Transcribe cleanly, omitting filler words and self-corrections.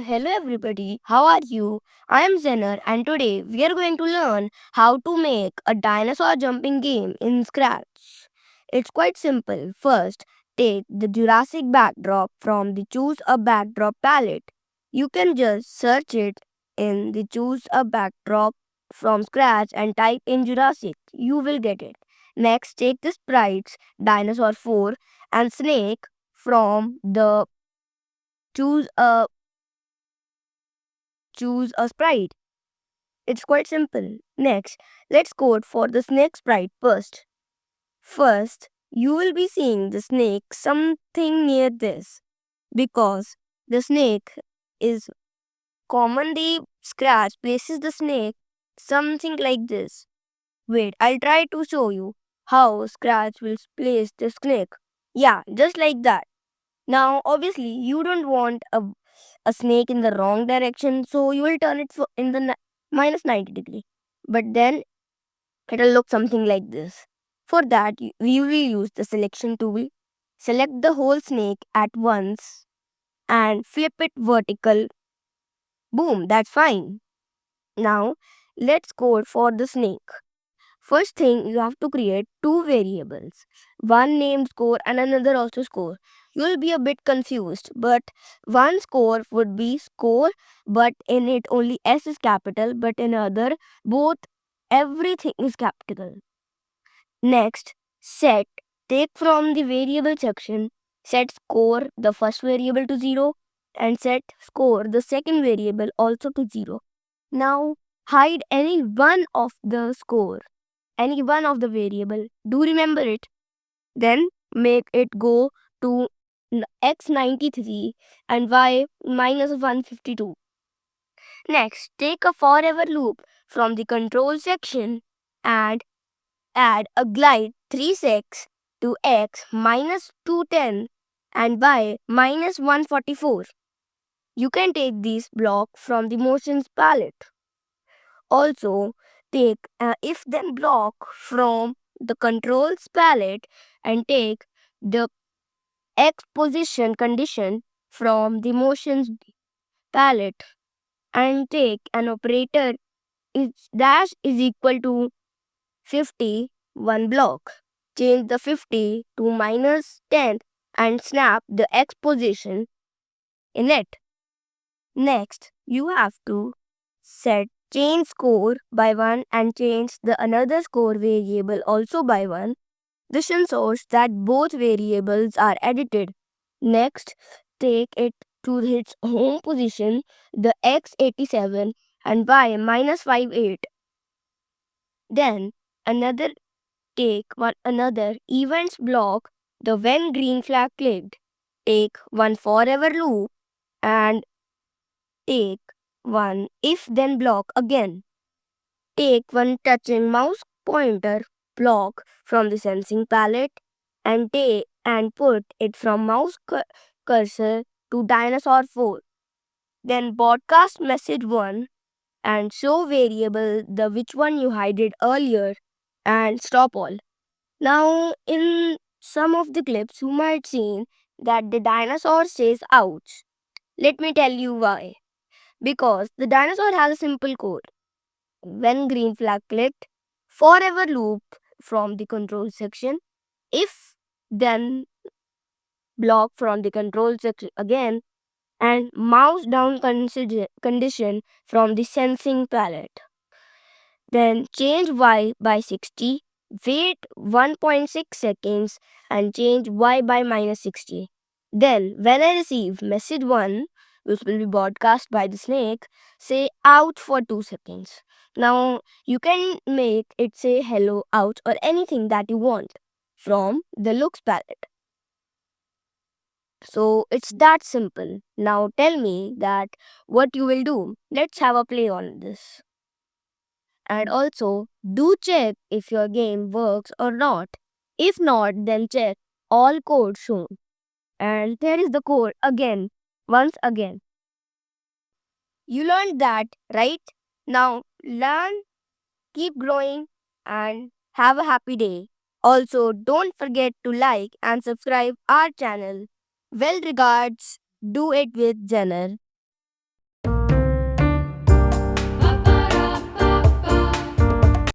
Hello everybody, how are you? I am Zener and today we are going to learn how to make a dinosaur jumping game in Scratch. It's quite simple. First, take the Jurassic backdrop from the Choose a Backdrop palette. You can just search it in the Choose a Backdrop from Scratch and type in Jurassic. You will get it. Next, take the sprites Dinosaur 4 and Snake from the Choose a choose a sprite. It's quite simple. Next, let's code for the snake sprite first. First, you will be seeing the snake something near this because the snake is commonly Scratch places the snake something like this. Wait, I'll try to show you how Scratch will place the snake. Yeah, just like that. Now, obviously, you don't want a snake in the wrong direction, so you will turn it in the minus 90 degree. But then it'll look something like this. For that, we will use the selection tool. Select the whole snake at once and flip it vertical. Boom, that's fine. Now, let's code for the snake. First thing, you have to create two variables, one named score and another also score. You'll be a bit confused, but one score would be score, but in it only S is capital, but in other, both everything is capital. Next, set, take from the variable section, set score, the first variable to 0, and set score, the second variable also to 0. Now, hide any one of the score any one of the variable. Do remember it. Then make it go to x93 and y minus 152. Next, take a forever loop from the control section and add a glide 3 to x minus 210 and y minus 144. You can take this block from the motions palette. Also, take a if then block from the controls palette and take the X position condition from the motions palette and take an operator is dash is equal to 50 one block. Change the 50 to minus 10 and snap the X position in it. Next, you have to set change score by 1 and change the another score variable also by 1. This ensures that both variables are edited. Next, take it to its home position, the x87 and y minus 58. Then another take another events block, the when green flag clicked. Take one forever loop and take one if then block again. Take one touching mouse pointer block from the sensing palette and take and put it from mouse cursor to dinosaur 4. Then broadcast message 1 and show variable the which one you hided earlier and stop all. Now in some of the clips you might see that the dinosaur says ouch. Let me tell you why. Because the dinosaur has a simple code. When green flag clicked, forever loop from the control section. If then block from the control section again and mouse down condition from the sensing palette. Then change Y by 60, wait 1.6 seconds and change Y by minus 60. Then when I receive message 1, which will be broadcast by the snake, say out for 2 seconds. Now you can make it say hello, out or anything that you want from the looks palette. So it's that simple. Now tell me that what you will do. Let's have a play on this. And also do check if your game works or not. If not, then check all code shown. And there is the code again, once again. You learned that, right? Now learn, keep growing, and have a happy day. Also, don't forget to like and subscribe our channel. Well regards, do it with Jenner.